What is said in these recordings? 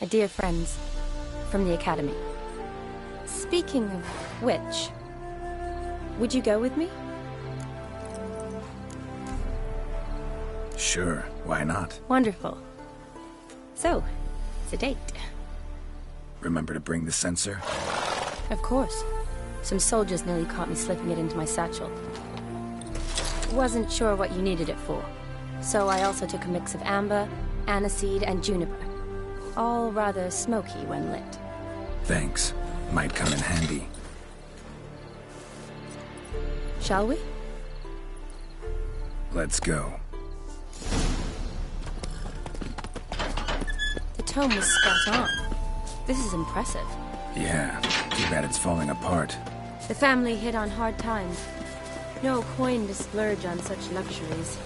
A dear friends from the Academy. Speaking of which, would you go with me? Sure, why not? Wonderful. So, it's a date. Remember to bring the sensor? Of course. Some soldiers nearly caught me slipping it into my satchel. Wasn't sure what you needed it for, so I also took a mix of amber, aniseed, and juniper. All rather smoky when lit. Thanks. Might come in handy. Shall we? Let's go. The tome was spot on. This is impressive. Yeah, too bad it's falling apart. The family hit on hard times. No coin to splurge on such luxuries.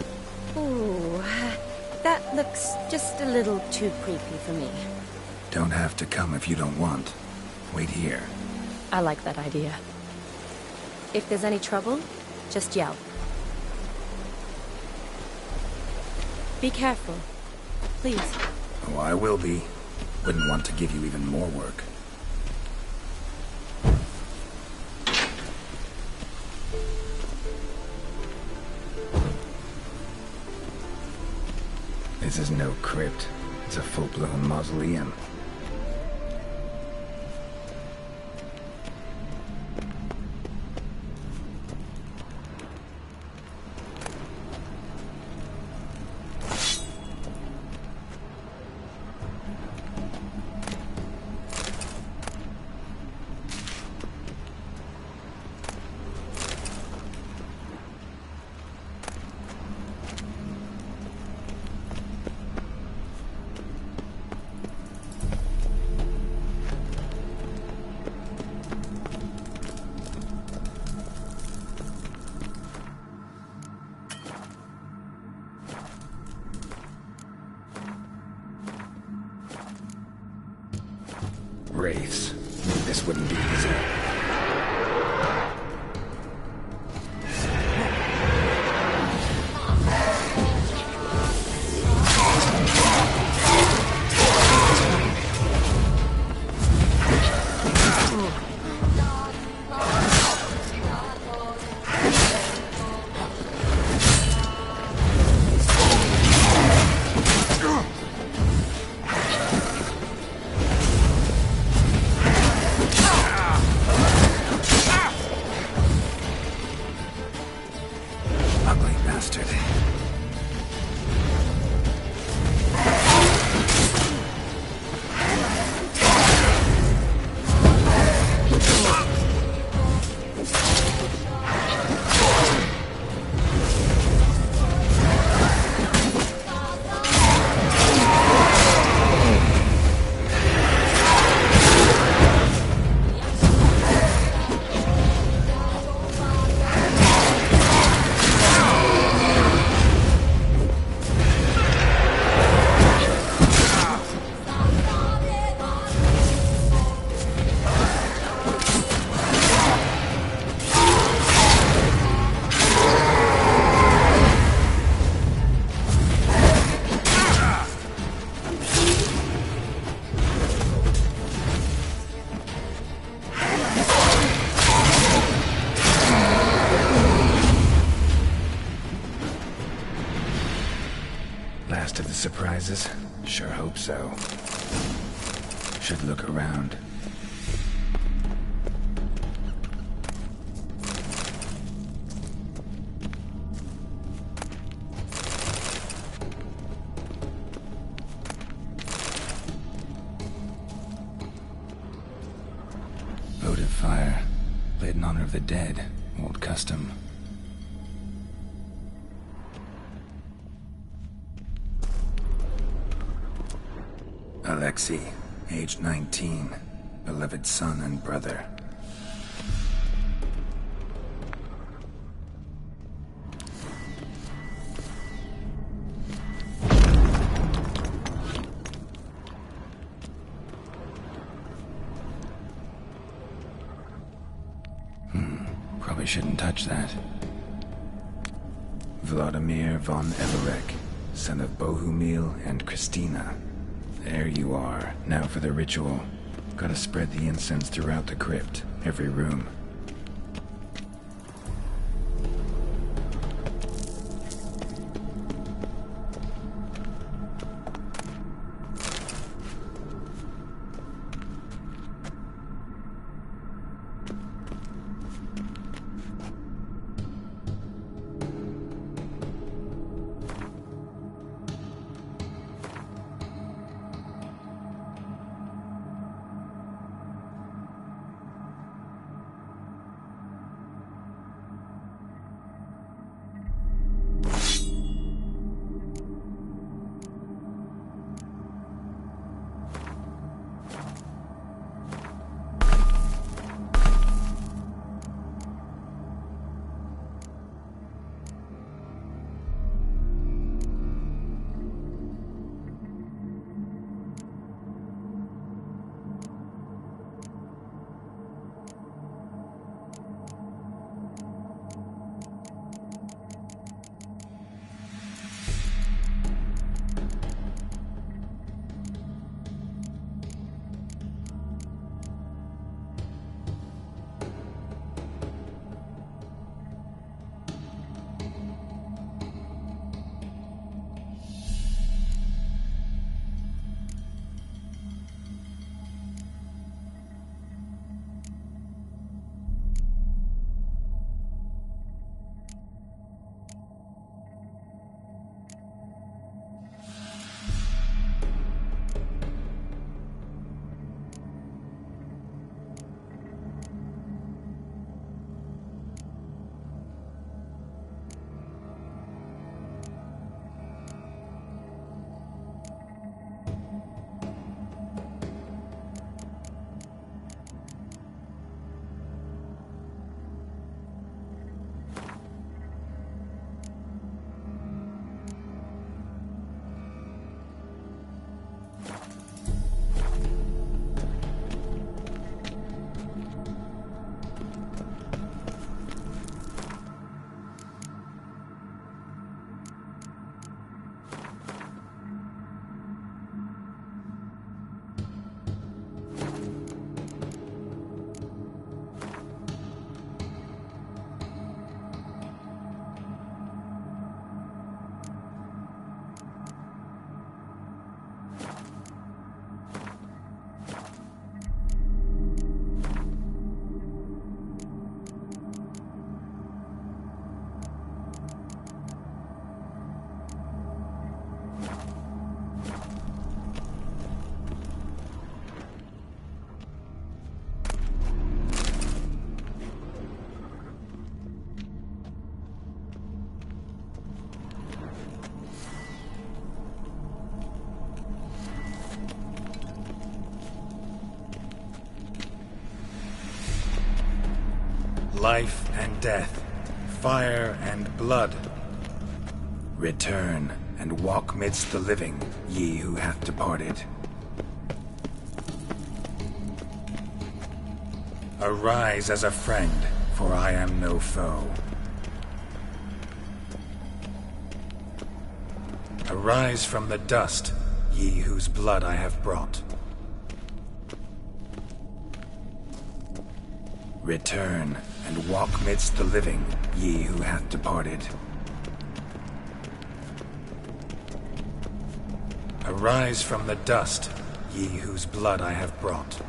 Ooh, that looks just a little too creepy for me. Don't have to come if you don't want. Wait here. I like that idea. If there's any trouble, just yell. Be careful, please. Oh, I will be. Wouldn't want to give you even more work. This is no crypt. It's a full-blown mausoleum. Wraiths. This wouldn't be easy. Last of the surprises? Sure hope so. Should look around. Votive fire. Lit in honor of the dead. Old custom. Alexei, age 19, beloved son and brother. Probably shouldn't touch that. Vladimir von Everek, son of Bohumil and Christina. There you are. Now for the ritual. Gotta spread the incense throughout the crypt, every room. Life and death, fire and blood. Return, and walk midst the living, ye who hath departed. Arise as a friend, for I am no foe. Arise from the dust, ye whose blood I have brought. Return, and walk midst the living, ye who hath departed. Arise from the dust, ye whose blood I have brought.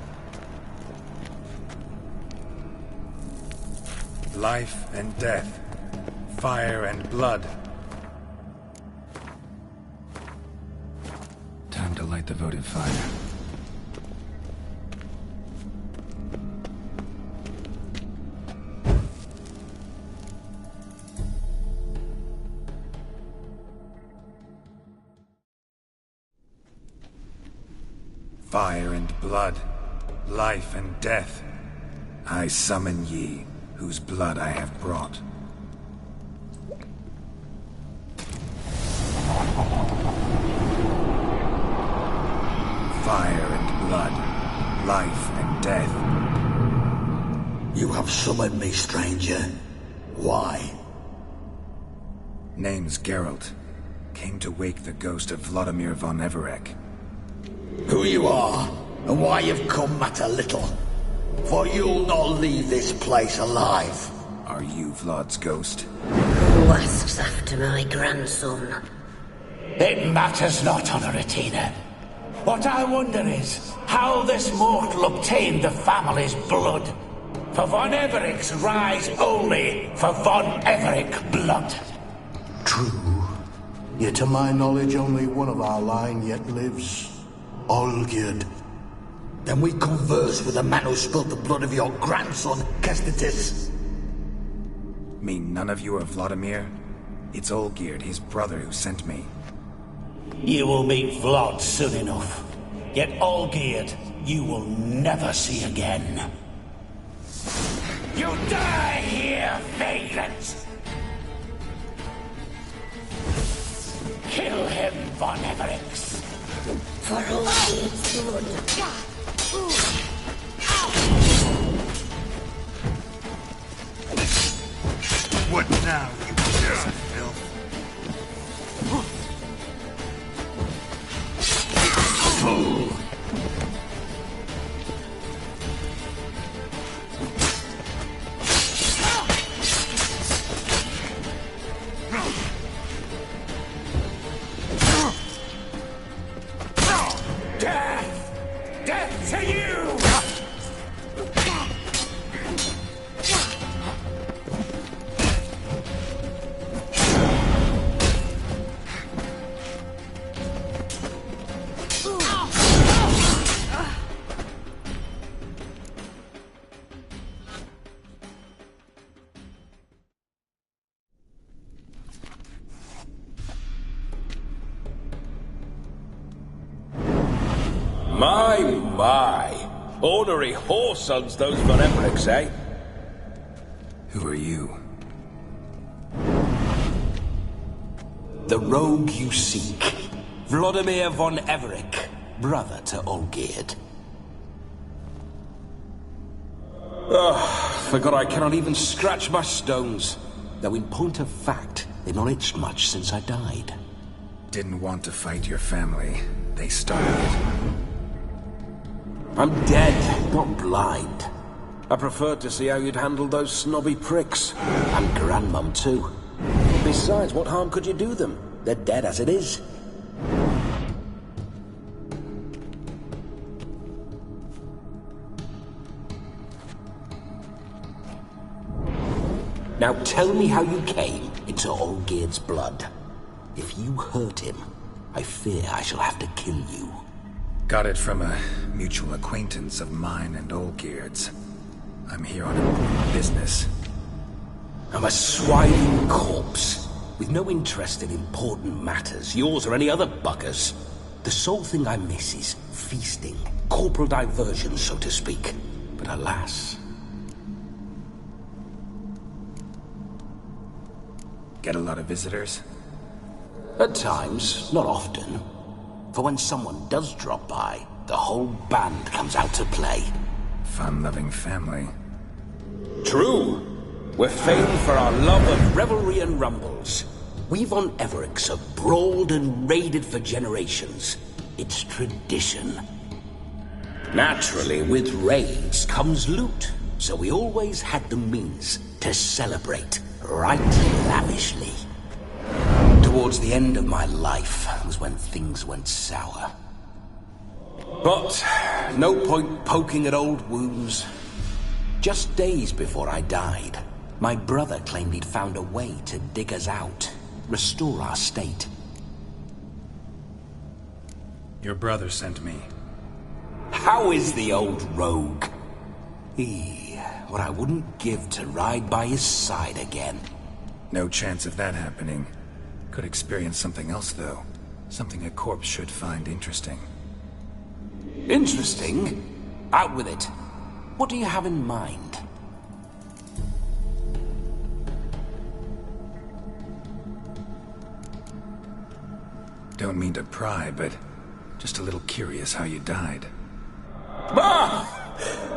Life and death, fire and blood. Time to light the votive fire. Fire and blood, life and death. I summon ye, whose blood I have brought. Fire and blood, life and death. You have summoned me, stranger. Why? Name's Geralt. Came to wake the ghost of Vladimir von Everec. Who you are, and why you've come matter little. For you'll not leave this place alive. Are you Vlad's ghost? Who asks after my grandson? It matters not, Honoratina. What I wonder is how this mortal obtained the family's blood. For von Everic's rise only for von Everic blood. True. Yet to my knowledge, only one of our line yet lives. Olgierd. Then we converse with the man who spilled the blood of your grandson, Kestitis. Mean none of you are Vladimir? It's Olgierd, his brother, who sent me. You will meet Vlad soon enough. Yet Olgierd, you will never see again. You die here, vagrant! Kill him, von Everix. For all its blood. What now, you piece of filth? Fool! Death! Death to you! My! Ornery whoresons, those von Emrics, eh? Who are you? The rogue you seek. Vladimir von Everic, brother to Olgierd. Forgot I cannot even scratch my stones. Though in point of fact, they've not itched much since I died. Didn't want to fight your family. They started it. I'm dead, not blind. I preferred to see how you'd handle those snobby pricks. And Grandmum, too. Besides, what harm could you do them? They're dead as it is. Now tell me how you came into Olgierd's blood. If you hurt him, I fear I shall have to kill you. Got it from a mutual acquaintance of mine and Olgierd's. I'm here on important business. I'm a swiding corpse, with no interest in important matters, yours or any other buggers. The sole thing I miss is feasting, corporal diversion, so to speak. But alas... Get a lot of visitors? At times, not often. For when someone does drop by, the whole band comes out to play. Fun-loving family. True. We're famed for our love of revelry and rumbles. We von Evericks have brawled and raided for generations. It's tradition. Naturally, with raids comes loot, so we always had the means to celebrate right lavishly. Towards the end of my life was when things went sour. But no point poking at old wounds. Just days before I died, my brother claimed he'd found a way to dig us out, restore our state. Your brother sent me. How is the old rogue? What I wouldn't give to ride by his side again. No chance of that happening. Could experience something else, though. Something a corpse should find interesting. Interesting? Out with it. What do you have in mind? Don't mean to pry, but just a little curious how you died.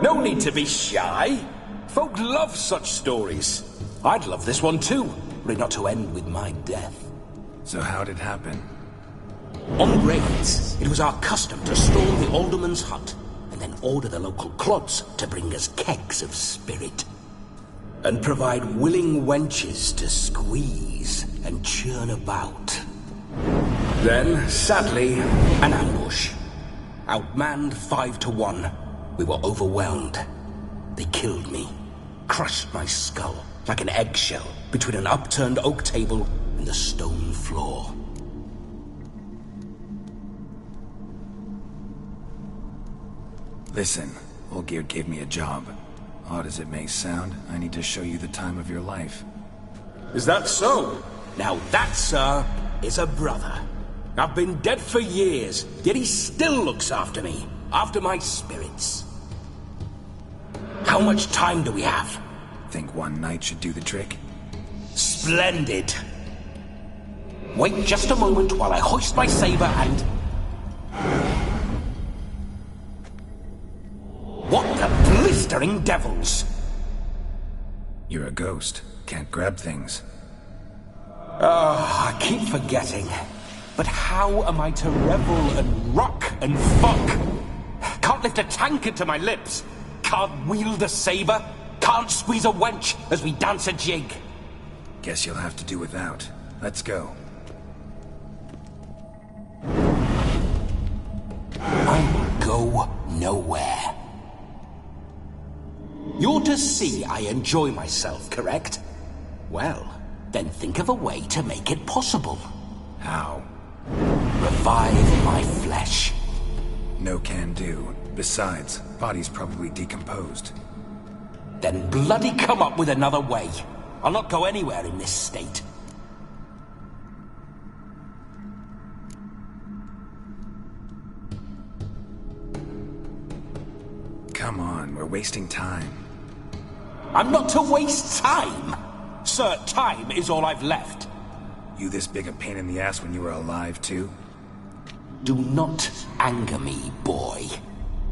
No need to be shy. Folk love such stories. I'd love this one too, were it not to end with my death. So how'd it happen? On raids, it was our custom to storm the alderman's hut, and then order the local clods to bring us kegs of spirit. And provide willing wenches to squeeze and churn about. Then, sadly, an ambush. Outmanned 5 to 1. We were overwhelmed. They killed me. Crushed my skull like an eggshell between an upturned oak table and the stone floor. Listen, Olgierd gave me a job. Odd as it may sound, I need to show you the time of your life. Is that so? Now that, sir, is a brother. I've been dead for years, yet he still looks after me, after my spirits. How much time do we have? Think one night should do the trick? Splendid. Wait just a moment while I hoist my saber and... What the blistering devils? You're a ghost. Can't grab things. I keep forgetting. But how am I to revel and rock and fuck? Can't lift a tankard to my lips. Can't wield a saber. Can't squeeze a wench as we dance a jig. Guess you'll have to do without. Let's go. I will go nowhere. You're to see I enjoy myself, correct? Well, then think of a way to make it possible. How? Revive my flesh. No can do. Besides, body's probably decomposed. Then bloody come up with another way. I'll not go anywhere in this state. Come on, we're wasting time. I'm not to waste time! Sir, time is all I've left. You this big a pain in the ass when you were alive, too? Do not anger me, boy.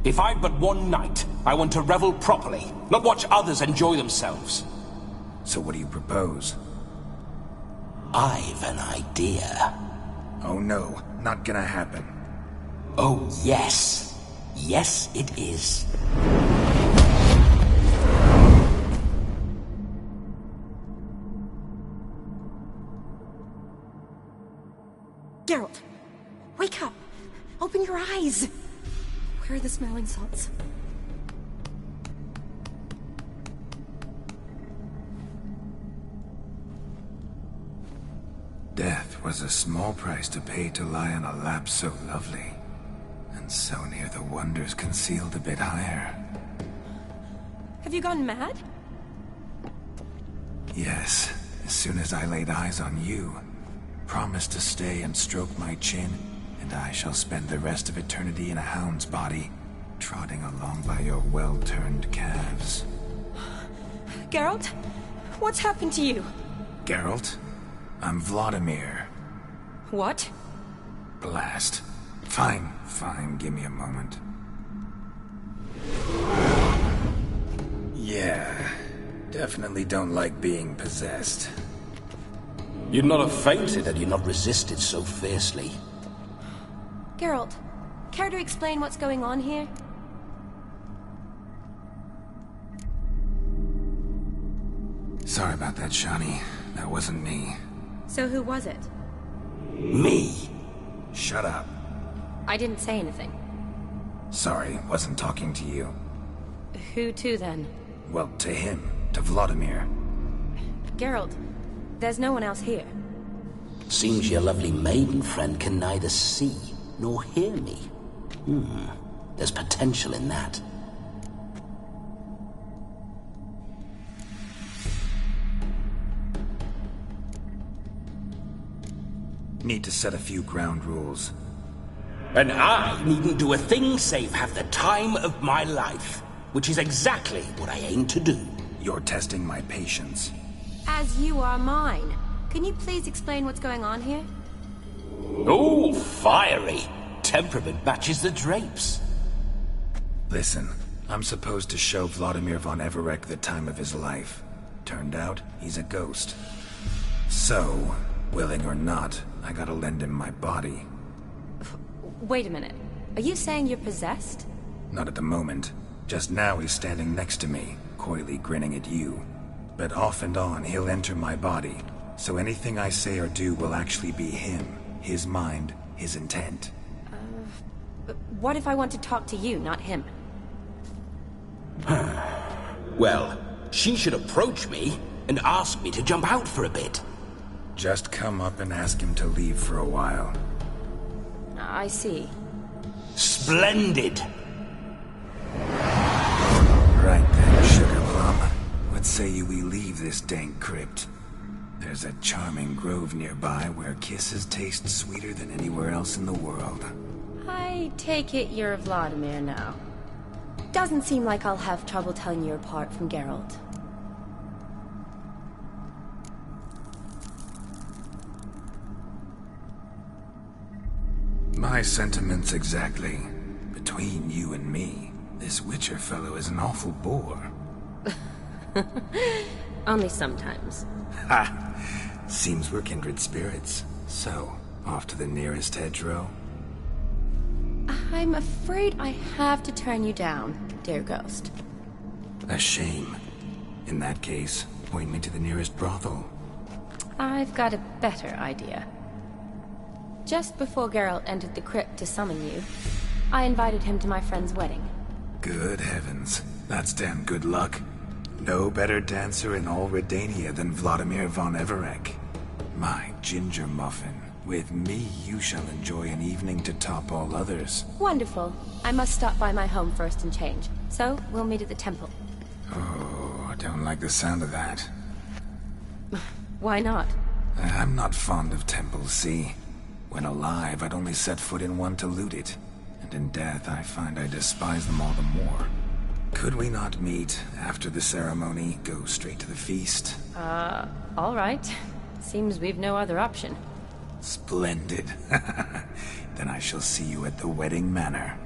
If I've but one night, I want to revel properly, not watch others enjoy themselves. So what do you propose? I've an idea. Oh no, not gonna happen. Oh yes. Yes, it is. Geralt, wake up! Open your eyes! Where are the smelling salts? Death was a small price to pay to lie on a lap so lovely, and so near the wonders concealed a bit higher. Have you gone mad? Yes, as soon as I laid eyes on you, promise to stay and stroke my chin, and I shall spend the rest of eternity in a hound's body, trotting along by your well-turned calves. Geralt? What's happened to you? Geralt? I'm Vladimir. What? Blast. Fine, give me a moment. Yeah, definitely don't like being possessed. You'd not have fainted had you not resisted so fiercely. Geralt, care to explain what's going on here? Sorry about that, Shani. That wasn't me. So who was it? Me? Shut up. I didn't say anything. Sorry, wasn't talking to you. Who to then? Well, to him. To Vladimir. Geralt, there's no one else here. Seems your lovely maiden friend can neither see nor hear me. There's potential in that. Need to set a few ground rules. And I needn't do a thing save have the time of my life, which is exactly what I aim to do. You're testing my patience. As you are mine. Can you please explain what's going on here? Oh, fiery. Temperament matches the drapes. Listen, I'm supposed to show Vladimir von Everec the time of his life. Turned out, he's a ghost. So, willing or not, I gotta lend him my body. Wait a minute. Are you saying you're possessed? Not at the moment. Just now he's standing next to me, coyly grinning at you. But off and on, he'll enter my body. So anything I say or do will actually be him. His mind, his intent. What if I want to talk to you, not him? Well, she should approach me and ask me to jump out for a bit. Just come up and ask him to leave for a while. I see. Splendid! Right then, Sugar Plum. What say you we leave this dank crypt? There's a charming grove nearby where kisses taste sweeter than anywhere else in the world. I take it you're Vladimir now. Doesn't seem like I'll have trouble telling you apart from Geralt. My sentiments exactly. Between you and me, this Witcher fellow is an awful bore. Only sometimes. Ha! Seems we're kindred spirits. So, off to the nearest hedgerow? I'm afraid I have to turn you down, dear ghost. A shame. In that case, point me to the nearest brothel. I've got a better idea. Just before Geralt entered the crypt to summon you, I invited him to my friend's wedding. Good heavens. That's damn good luck. No better dancer in all Redania than Vladimir von Everec. My ginger muffin. With me, you shall enjoy an evening to top all others. Wonderful. I must stop by my home first and change. So, we'll meet at the temple. Oh, I don't like the sound of that. Why not? I'm not fond of temples, see? When alive, I'd only set foot in one to loot it. And in death, I find I despise them all the more. Could we not meet after the ceremony, go straight to the feast? All right. Seems we've no other option. Splendid. Then I shall see you at the wedding manor.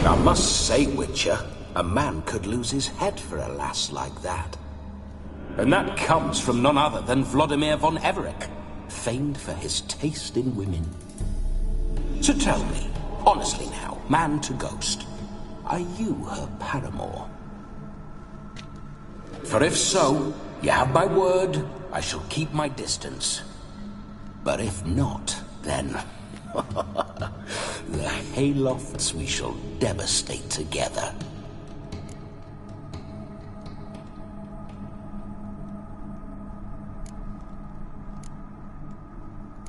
I must say, Witcher, a man could lose his head for a lass like that. And that comes from none other than Vladimir von Everec, famed for his taste in women. So tell me, honestly now, man to ghost, are you her paramour? For if so, you have my word, I shall keep my distance. But if not, then the haylofts we shall devastate together.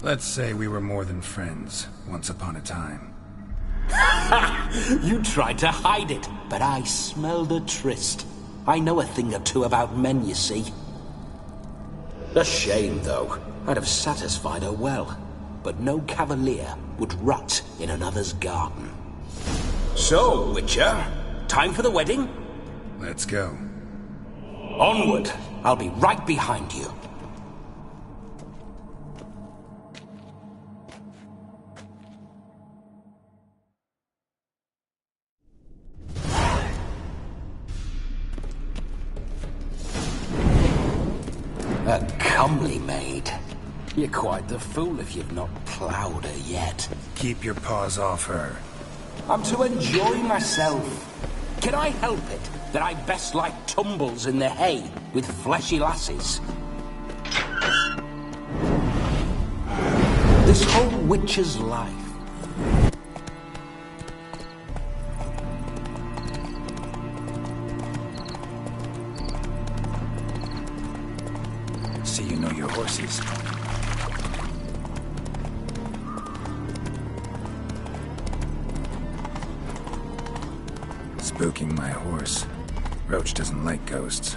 Let's say we were more than friends, once upon a time. You tried to hide it, but I smelled a tryst. I know a thing or two about men, you see. A shame, though. I'd have satisfied her well. But no cavalier would rot in another's garden. So, Witcher, time for the wedding? Let's go. Onward! I'll be right behind you. A comely maid. You're quite the fool if you've not ploughed her yet. Keep your paws off her. I'm to enjoy myself. Can I help it that I best like tumbles in the hay with fleshy lasses? This whole witcher's life. See you know your horses. Spooking my horse. Roach doesn't like ghosts.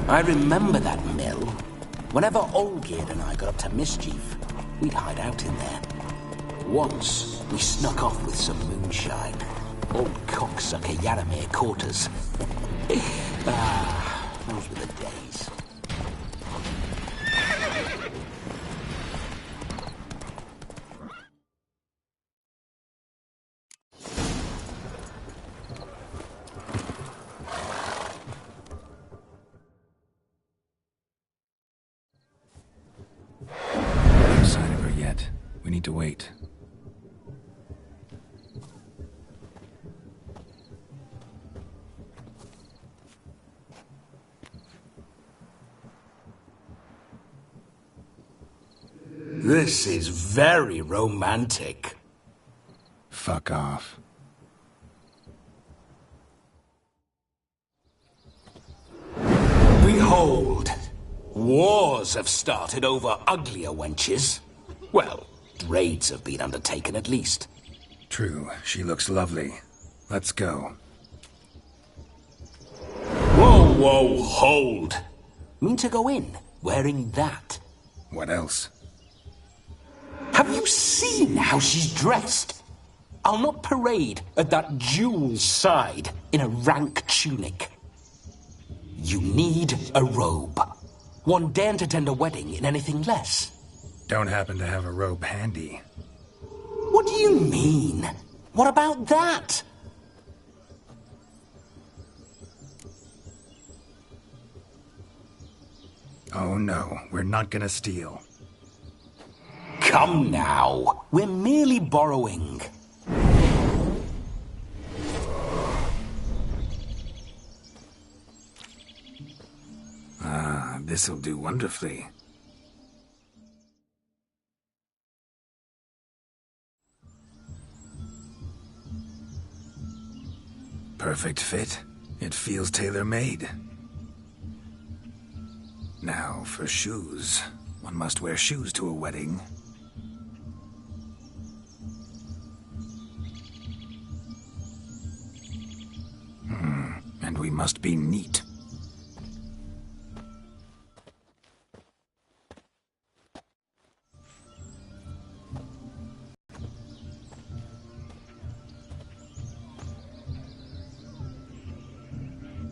I remember that mill. Whenever Olgierd and I got up to mischief, we'd hide out in there. Once, we snuck off with some moonshine. Old cocksucker Yaramir caught us. Those were the days. We need to wait. This is very romantic. Fuck off. Behold, wars have started over uglier wenches. Well, raids have been undertaken at least. True, she looks lovely. Let's go. Whoa, whoa, hold. Mean to go in, wearing that? What else? Have you seen how she's dressed? I'll not parade at that jewel's side in a rank tunic. You need a robe. One daren't attend a wedding in anything less. Don't happen to have a robe handy. What do you mean? What about that? Oh no, we're not gonna steal. Come now, we're merely borrowing. Ah, this'll do wonderfully. Perfect fit. It feels tailor-made. Now, for shoes. One must wear shoes to a wedding. And we must be neat.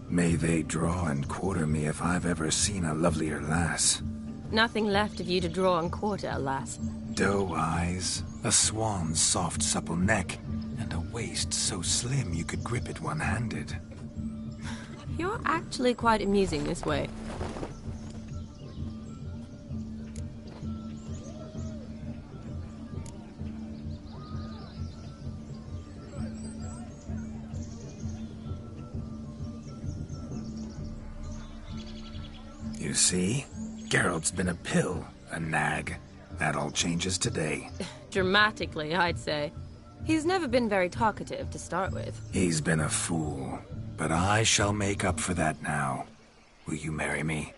May they draw and quarter me if I've ever seen a lovelier lass. Nothing left of you to draw and quarter, alas. Doe eyes, a swan's soft supple neck, and a waist so slim you could grip it one-handed. You're actually quite amusing this way. You see? Geralt's been a pill, a nag. That all changes today. Dramatically, I'd say. He's never been very talkative to start with. He's been a fool, but I shall make up for that now. Will you marry me?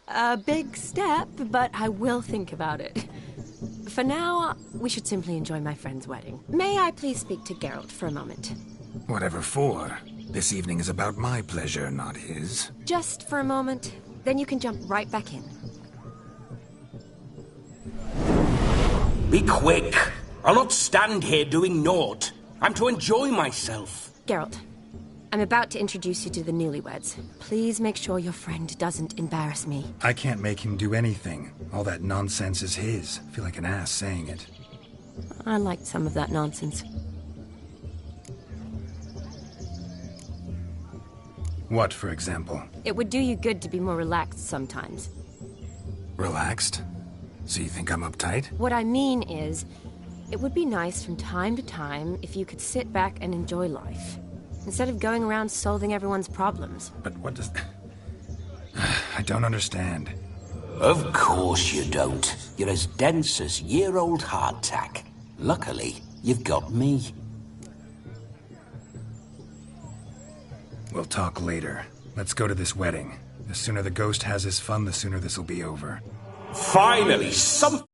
A big step, but I will think about it. For now, we should simply enjoy my friend's wedding. May I please speak to Geralt for a moment? Whatever for. This evening is about my pleasure, not his. Just for a moment, then you can jump right back in. Be quick. I'll not stand here doing naught. I'm to enjoy myself. Geralt, I'm about to introduce you to the newlyweds. Please make sure your friend doesn't embarrass me. I can't make him do anything. All that nonsense is his. I feel like an ass saying it. I liked some of that nonsense. What, for example? It would do you good to be more relaxed sometimes. Relaxed? So you think I'm uptight? What I mean is, it would be nice from time to time if you could sit back and enjoy life, instead of going around solving everyone's problems. But what does... I don't understand. Of course you don't. You're as dense as year-old hardtack. Luckily, you've got me. We'll talk later. Let's go to this wedding. The sooner the ghost has his fun, the sooner this'll be over. Finally, some...